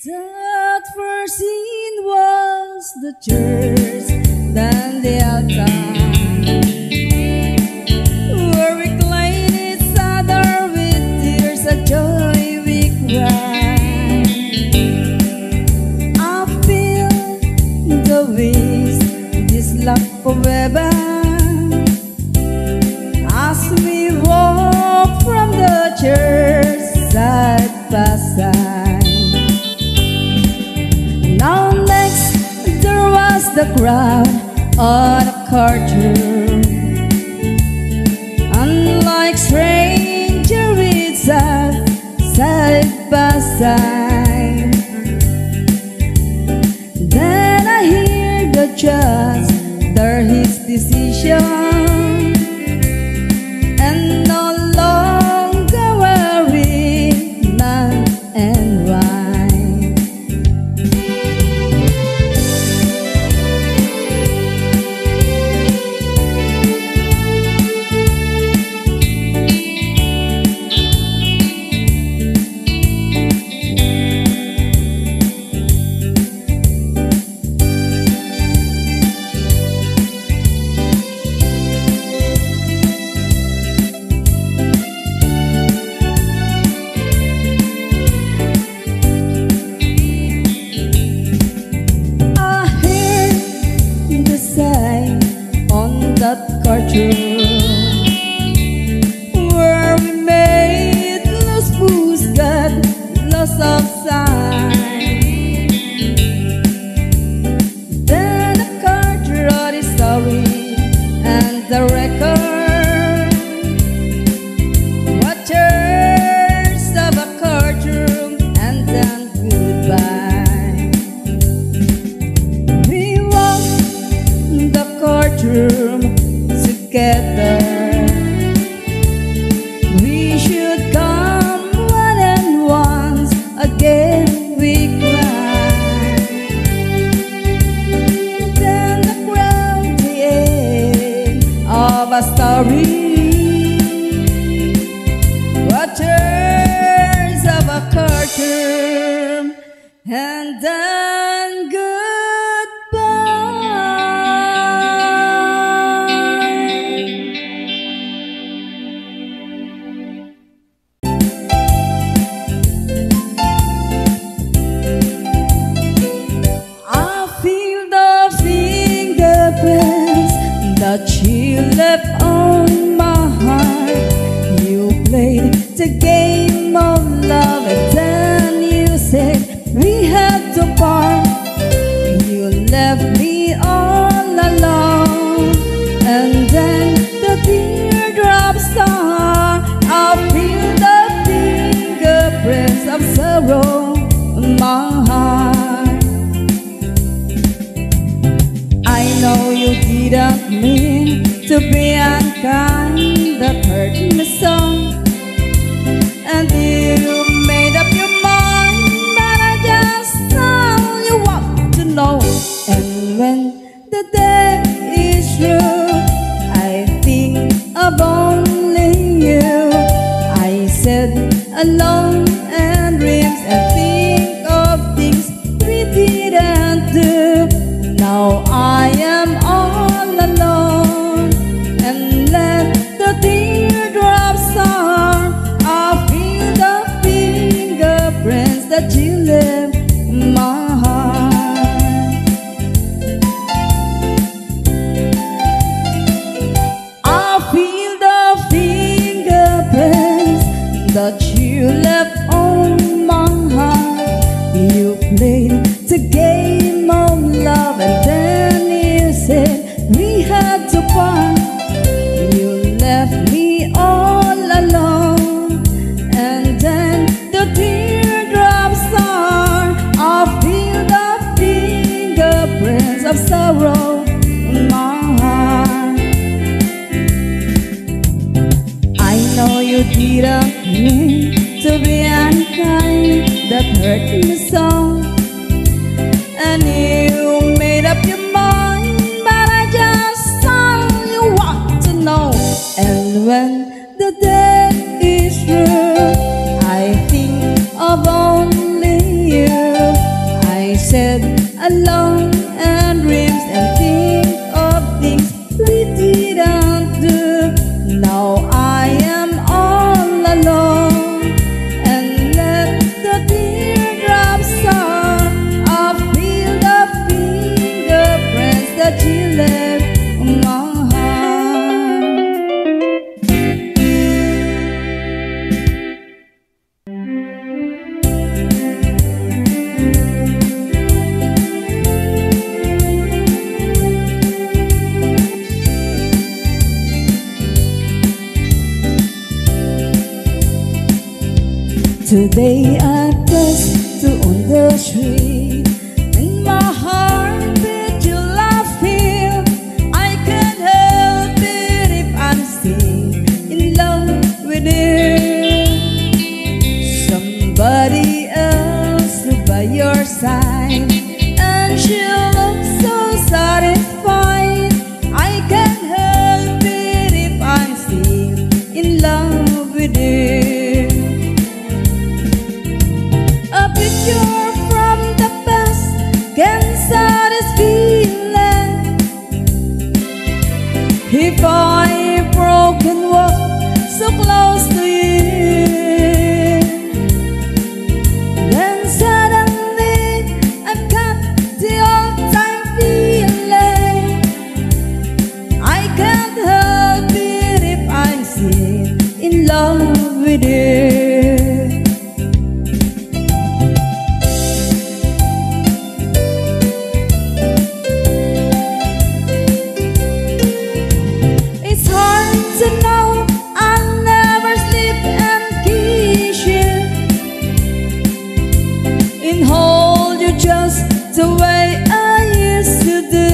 That first scene was the church, then the altar, where we claimed each other with tears of joy we cried. I feel the wish, this love forever, as we walk from the church side by side. Now next there was the crowd on a courtroom. Unlike stranger with us side by side. Then I hear the judge utter his decision, and no longer worry man and wife. Where we made lost fools got lost of sight. Then the court wrote his story and the record. Watchers of a courtroom and then goodbye. We walked the courtroom together. We should come one and once again we cried. Then the crowd, the end of a story. Watchers of a courtroom and then that you left on my heart. You played the game of love and then you said we had to part. You left me all alone and then the teardrops start. I feel the fingerprints of sorrow on my heart. I know you didn't mean to be unkind, that hurt me so. And you made up your mind, but I just tell you what to know. And when the day is through, I think of only you. I sit alone and dreams and think of things we didn't do. Now I am all alone and let the teardrops start. I feel the fingerprints that you left in my heart. I feel the fingerprints that you left on my heart. You played the game of love and then you said we had to part. You left me all alone and then the teardrops start. I feel the fingerprints of sorrow in my heart. I know you didn't mean to be unkind, that hurt me so. And you made up your mind, but I just tell you what to know. And when the day is through, and dreams and think of things we didn't do. Now I am all alone, and let the teardrops start. I feel the fingerprints that you left on my heart. Today I press to on the street, in my heart beat you laughing. I can't help it if I'm still in love with you. Somebody else by your side, and she looks so satisfied. I can't help it if I'm still in love with you. A picture from the past can satisfy feeling. If I broken walk so close to you, then suddenly I've got the old time feeling. I can't help it if I'm still in love with you. To know I'll never sleep and kiss you, and hold you just the way I used to do.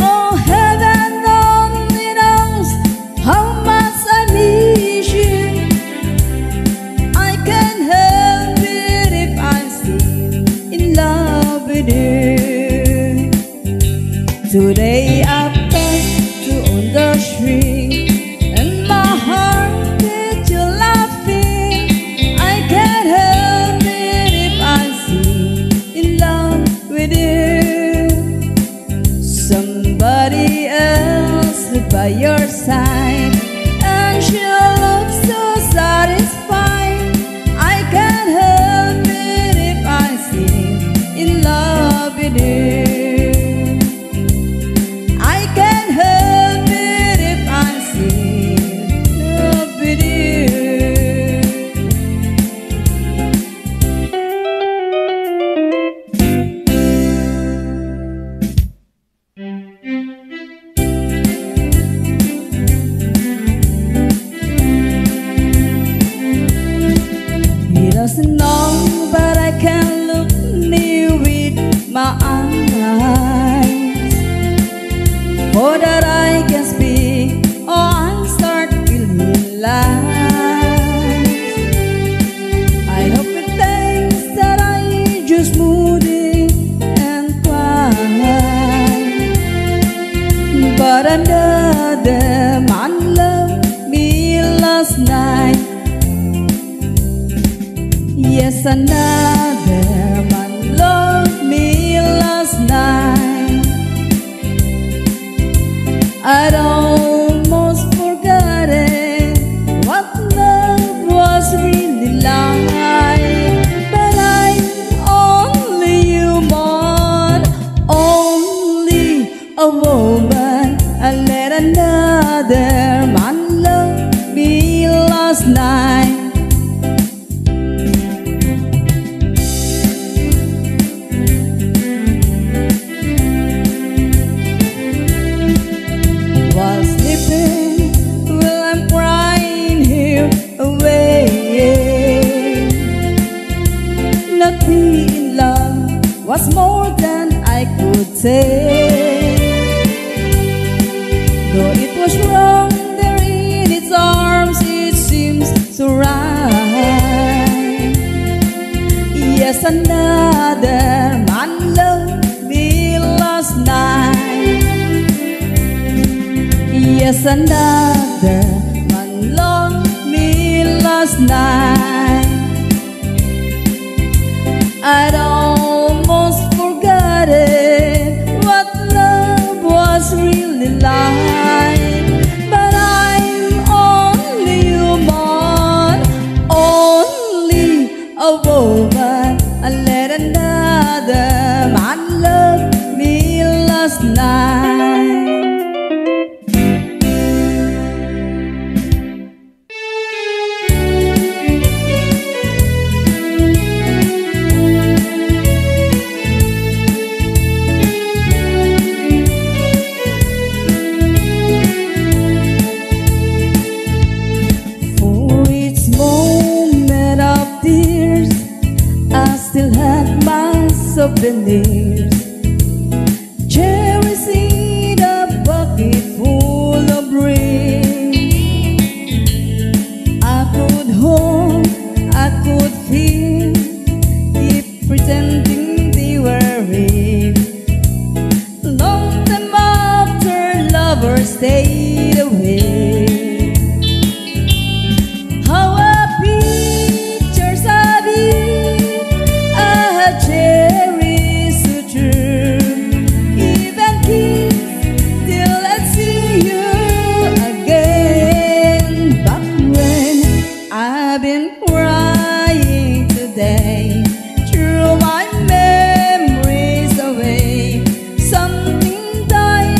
Oh, heaven only knows how much I miss you. I can't help it if I'm still in love with you. Today I on the street, and my heart beat you laughing. I can't help it if I'm still in love with you. Somebody else by your side, and she looks so satisfied. I can't help it if I'm still in love with you. He doesn't know, but I can look near with my eyes. For that I can speak, or I start feeling lies. I hope it thinks that I just moody and quiet, but another man loved me last night. Yes, another man loved me last night. I'd almost forgotten what love was really like. But I'm only human, only a woman. I let another man love me last night. While sleeping, well, I'm crying here away. Not being in love was more than I could say. Though it was wrong there in its arms, it seems so right. Yes, another man loved me last night. Yes, another man loved me last night. I don't years, cherishing a bucket full of rain. I could hold, I could feel, keep pretending they were real. Long time after lovers stayed away, how a pictures of you I cherish so true. Even kiss till I see you again. But when I've been crying today, threw my memories away, something died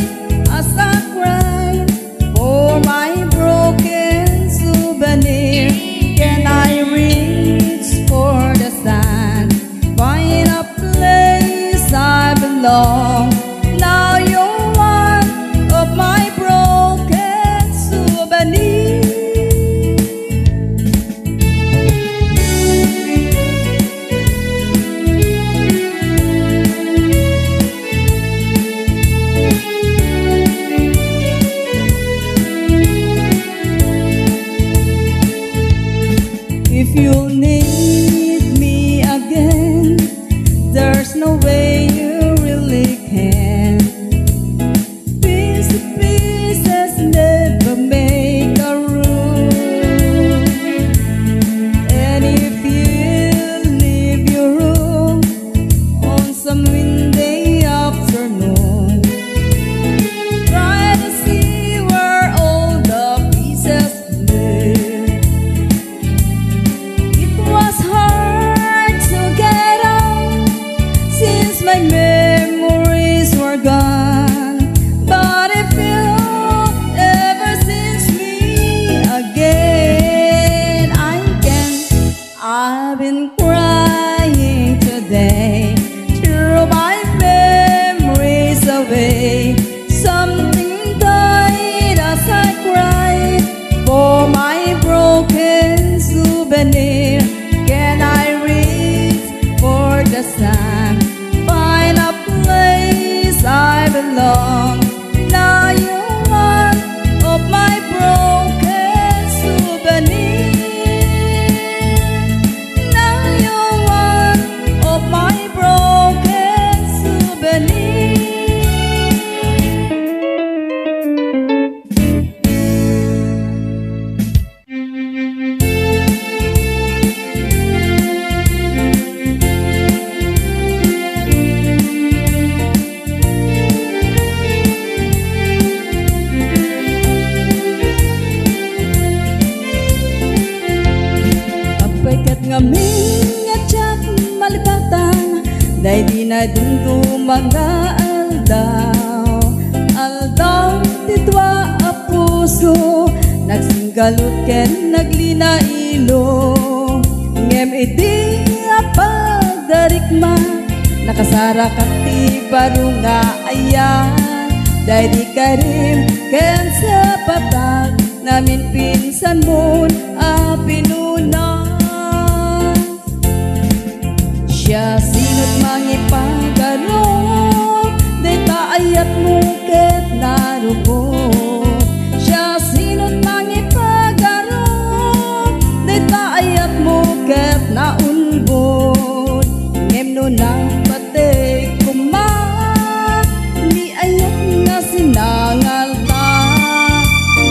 as I cried for my broken souvenir. Can I reach for the sun, find a place I belong? Now you're one of my broken souvenirs. If you need me again, there's no way you really can. Piece of pieces never make a room. And if you leave your room on some windy afternoon, try to see where all the pieces live. It was hard to get out since my memories were gone, but if you ever since me again, I can. I've been crying today, threw my memories away. Something died as I cried for my broken souvenir. Can I reach for the sun, find a place I belong? Now you're one of my broken souvenir. Now you're one of my broken souvenir. Apaikat ngaming at siyak malipatan, dahil di na dunto mga aldaw. Aldaw titwa a puso, nagsinggalot ken naglina ilo. Ngem iti apagdarikma, nakasara kati baru nga ayan. Dahil di karim ken sa patag, namin pinsan mo a pinunan. Siya sinot mangipagano, day kaayat mo ket narubot. Siya sinot mangipagano, day kaayat mo ket naunbot. Ngem no nang patay kuma, ni ayat nga sinangal ta.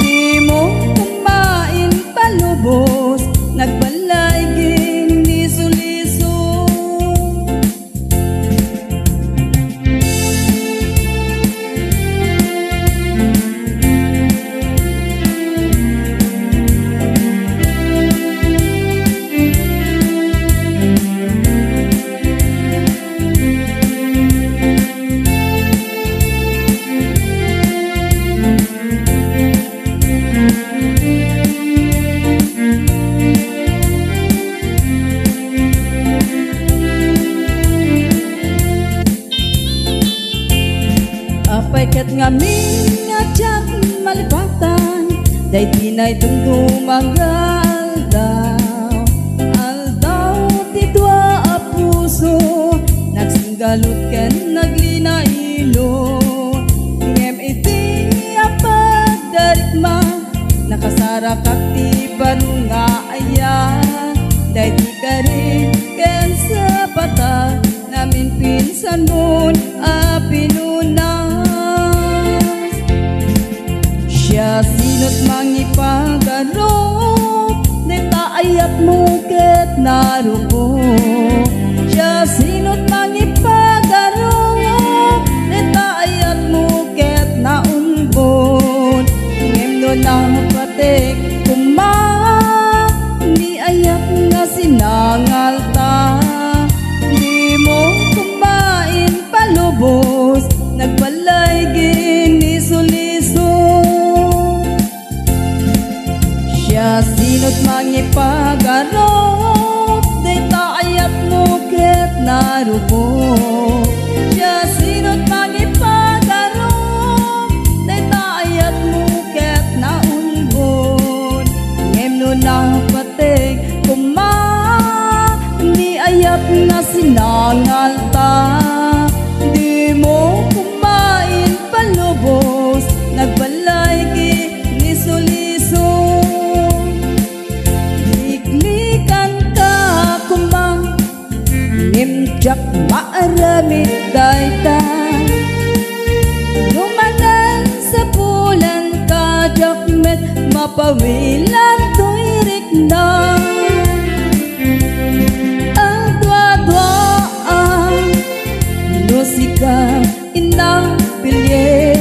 Di mo kumain palubos, nagbalay giniso-liso. Apaikat ngaming at siyak malipatan, day di na'y dumdumang aldaw. Aldaw titwa a puso, nagsinggal Salud ken naglina ilo ngem iti apagdarikma nakasara kakti barunga aya dayti kari ken sapata namin pinsan mon apinunas siya sinot mangipagarop neta ayat mo ket narupo siya sinot mangipagarop neta ayat mo ket naunbon ngem no napatek kuma ni ayat nga sinangal ta di mo kumain palubos nagbalay ginisuliso siya sinot mangipagarop dayta ayat mo ket narupo siya sinot mangipagarop dayta ayat mo ket naunbon ngem no napatek kuma ni ayat nga sinangal ta di mo kumain palubos nagbalay ginisuliso liklikan ka kumang nimjak maaramid dayta lumanan sa bulan ka jakmet mapawilan to'y rikna ang dwa-dwaan lusika inang pilye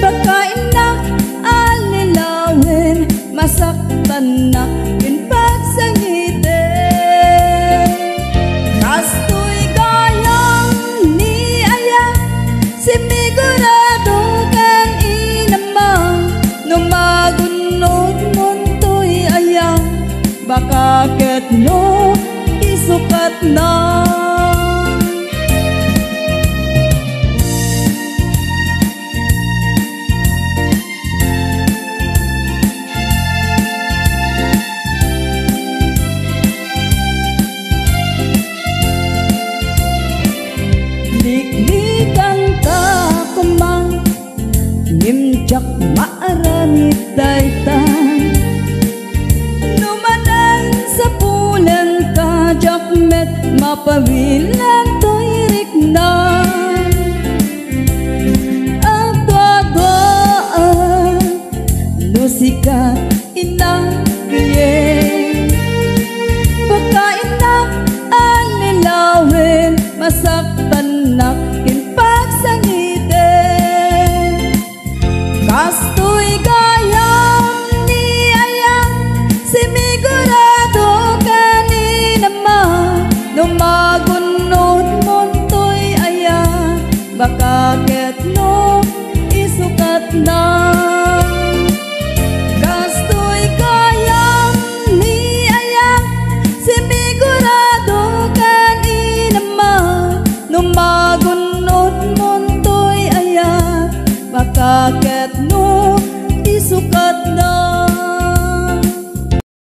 baka inak alilawin masaktan na yun pagsangite kastoy gayang ni aya simigurado kan inama numagunod mon to'y aya baka ket no isukat na liklikan ka kumang nimjak maaramid dayta lumanan sa bulan ka jakmet mapawilan to'y rikna ang dwa-dwaan lusika inang piye baka inak alilawin masaktan na kin pagsangite kastoy gayam ni ayang simigurado kaninama numagunod mon to'y aya baka ket no isukat na kastoy gayam ni ayang simigurado kaninama numagunod mon to'y aya baka ket no isukat na